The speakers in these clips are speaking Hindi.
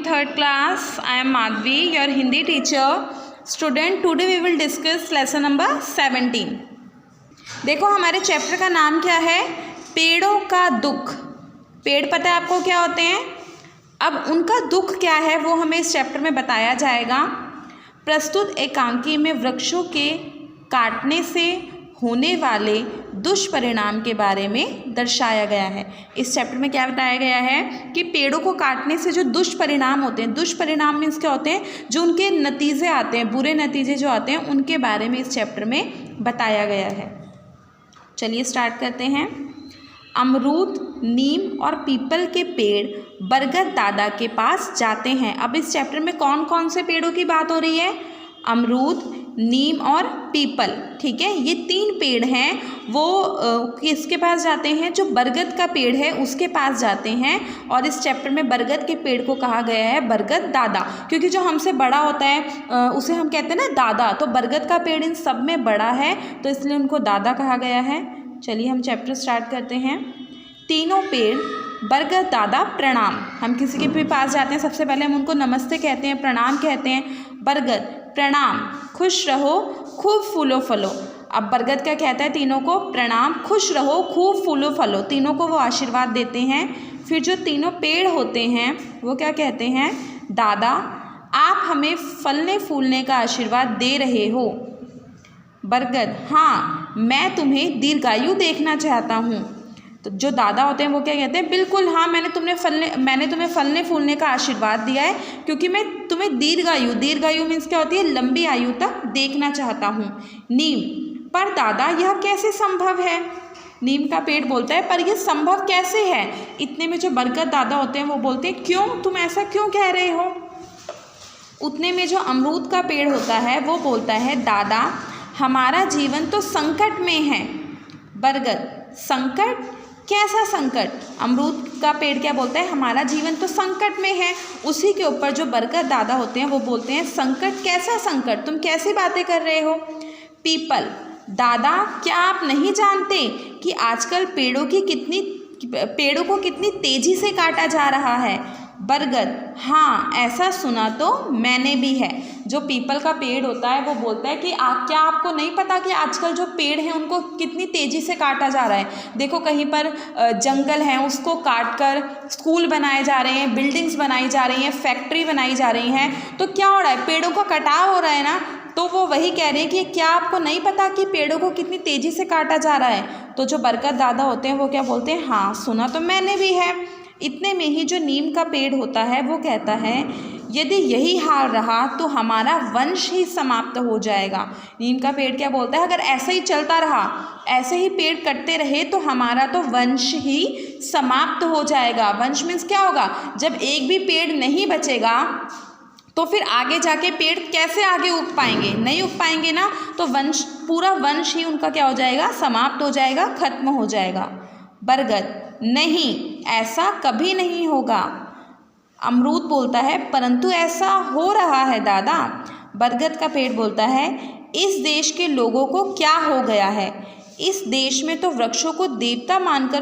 third class. I am Madhvi, your Hindi teacher. Student, today we will discuss lesson number 17. देखो हमारे चैप्टर का नाम क्या है, पेड़ों का दुख। पेड़ पता है आपको क्या होते हैं, अब उनका दुख क्या है वो हमें इस चैप्टर में बताया जाएगा। प्रस्तुत एकांकी में वृक्षों के काटने से होने वाले दुष्परिणाम के बारे में दर्शाया गया है। इस चैप्टर में क्या बताया गया है कि पेड़ों को काटने से जो दुष्परिणाम होते हैं, दुष्परिणाम मीन्स क्या होते हैं, जो उनके नतीजे आते हैं, बुरे नतीजे जो आते हैं उनके बारे में इस चैप्टर में बताया गया है। चलिए स्टार्ट करते हैं। अमरूद, नीम और पीपल के पेड़ बरगद दादा के पास जाते हैं। अब इस चैप्टर में कौन कौन से पेड़ों की बात हो रही है, अमरूद, नीम और पीपल, ठीक है। ये तीन पेड़ हैं, वो किसके पास जाते हैं, जो बरगद का पेड़ है उसके पास जाते हैं। और इस चैप्टर में बरगद के पेड़ को कहा गया है बरगद दादा, क्योंकि जो हमसे बड़ा होता है उसे हम कहते हैं ना दादा, तो बरगद का पेड़ इन सब में बड़ा है तो इसलिए उनको दादा कहा गया है। चलिए हम चैप्टर स्टार्ट करते हैं। तीनों पेड़ बरगद दादा प्रणाम। हम किसी के भी पास जाते हैं सबसे पहले हम उनको नमस्ते कहते हैं, प्रणाम कहते हैं। बरगद प्रणाम, खुश रहो, खूब फूलो फलो। अब बरगद क्या कहता है, तीनों को प्रणाम, खुश रहो, खूब फूलो फलो, तीनों को वो आशीर्वाद देते हैं। फिर जो तीनों पेड़ होते हैं वो क्या कहते हैं, दादा आप हमें फलने फूलने का आशीर्वाद दे रहे हो। बरगद हाँ, मैं तुम्हें दीर्घायु देखना चाहता हूँ। तो जो दादा होते हैं वो क्या कहते हैं, बिल्कुल हाँ, मैंने तुम्हें फलने फूलने का आशीर्वाद दिया है क्योंकि मैं तुम्हें दीर्घायु मीन्स क्या होती है, लंबी आयु तक देखना चाहता हूँ। नीम, पर दादा यह कैसे संभव है। नीम का पेड़ बोलता है पर यह संभव कैसे है। इतने में जो बरगद दादा होते हैं वो बोलते हैं क्यों, तुम ऐसा क्यों कह रहे हो। उतने में जो अमरूद का पेड़ होता है वो बोलता है दादा हमारा जीवन तो संकट में है। बरगद, संकट, कैसा संकट। अमरूद का पेड़ क्या बोलता है, हमारा जीवन तो संकट में है। उसी के ऊपर जो बरगद दादा होते हैं वो बोलते हैं संकट, कैसा संकट, तुम कैसी बातें कर रहे हो। पीपल, दादा क्या आप नहीं जानते कि आजकल पेड़ों को कितनी तेजी से काटा जा रहा है। बरगद, हाँ ऐसा सुना तो मैंने भी है। जो पीपल का पेड़ होता है वो बोलता है कि क्या आपको नहीं पता कि आजकल जो पेड़ हैं उनको कितनी तेज़ी से काटा जा रहा है। देखो कहीं पर जंगल है उसको काट कर स्कूल बनाए जा रहे हैं, बिल्डिंग्स बनाई जा रही हैं, फैक्ट्री बनाई जा रही हैं, तो क्या हो रहा है, पेड़ों का कटाव हो रहा है ना। तो वो वही कह रहे हैं कि क्या आपको नहीं पता कि पेड़ों को कितनी तेज़ी से काटा जा रहा है। तो जो बरगद दादा होते हैं वो क्या बोलते हैं, हाँ सुना तो मैंने भी है। इतने में ही जो नीम का पेड़ होता है वो कहता है यदि यही हाल रहा तो हमारा वंश ही समाप्त हो जाएगा। नीम का पेड़ क्या बोलता है, अगर ऐसे ही चलता रहा, ऐसे ही पेड़ कटते रहे तो हमारा तो वंश ही समाप्त हो जाएगा। वंश मीन्स क्या होगा, जब एक भी पेड़ नहीं बचेगा तो फिर आगे जाके पेड़ कैसे आगे उग पाएंगे, नहीं उग पाएंगे ना, तो पूरा वंश ही उनका क्या हो जाएगा, समाप्त हो जाएगा, खत्म हो जाएगा। बरगद, नहीं ऐसा कभी नहीं होगा। अमरूद बोलता है परंतु ऐसा हो रहा है दादा। बरगद का पेड़ बोलता है इस देश के लोगों को क्या हो गया है, इस देश में तो वृक्षों को देवता मानकर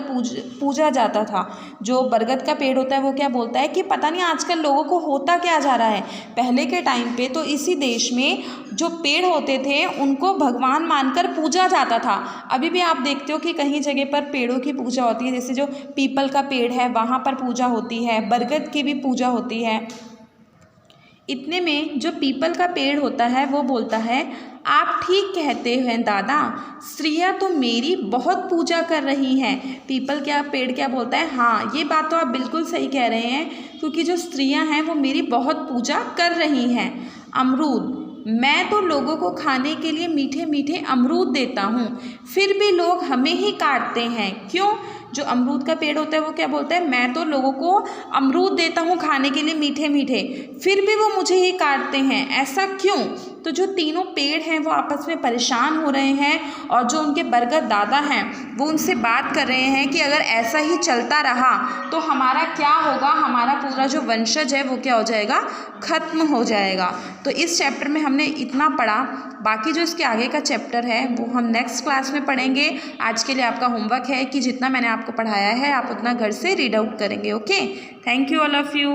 पूजा जाता था। जो बरगद का पेड़ होता है वो क्या बोलता है कि पता नहीं आजकल लोगों को होता क्या जा रहा है। पहले के टाइम पे तो इसी देश में जो पेड़ होते थे उनको भगवान मानकर पूजा जाता था। अभी भी आप देखते हो कि कहीं जगह पर पेड़ों की पूजा होती है, जैसे जो पीपल का पेड़ है वहाँ पर पूजा होती है, बरगद की भी पूजा होती है। इतने में जो पीपल का पेड़ होता है वो बोलता है आप ठीक कहते हैं दादा, स्त्रियां तो मेरी बहुत पूजा कर रही हैं। पीपल क्या पेड़ क्या बोलता है, हाँ ये बात तो आप बिल्कुल सही कह रहे हैं क्योंकि जो स्त्रियां हैं वो मेरी बहुत पूजा कर रही हैं। अमरूद, मैं तो लोगों को खाने के लिए मीठे मीठे अमरूद देता हूँ फिर भी लोग हमें ही काटते हैं, क्यों। जो अमरूद का पेड़ होता है वो क्या बोलता है, मैं तो लोगों को अमरूद देता हूँ खाने के लिए मीठे मीठे फिर भी वो मुझे ही काटते हैं, ऐसा क्यों। तो जो तीनों पेड़ हैं वो आपस में परेशान हो रहे हैं और जो उनके बरगद दादा हैं वो उनसे बात कर रहे हैं कि अगर ऐसा ही चलता रहा तो हमारा क्या होगा, हमारा पूरा जो वंशज है वो क्या हो जाएगा, खत्म हो जाएगा। तो इस चैप्टर में हमने इतना पढ़ा, बाकी जो इसके आगे का चैप्टर है वो हम नेक्स्ट क्लास में पढ़ेंगे। आज के लिए आपका होमवर्क है कि जितना मैंने आपको पढ़ाया है आप उतना घर से रीड आउट करेंगे। Okay, thank you all of you.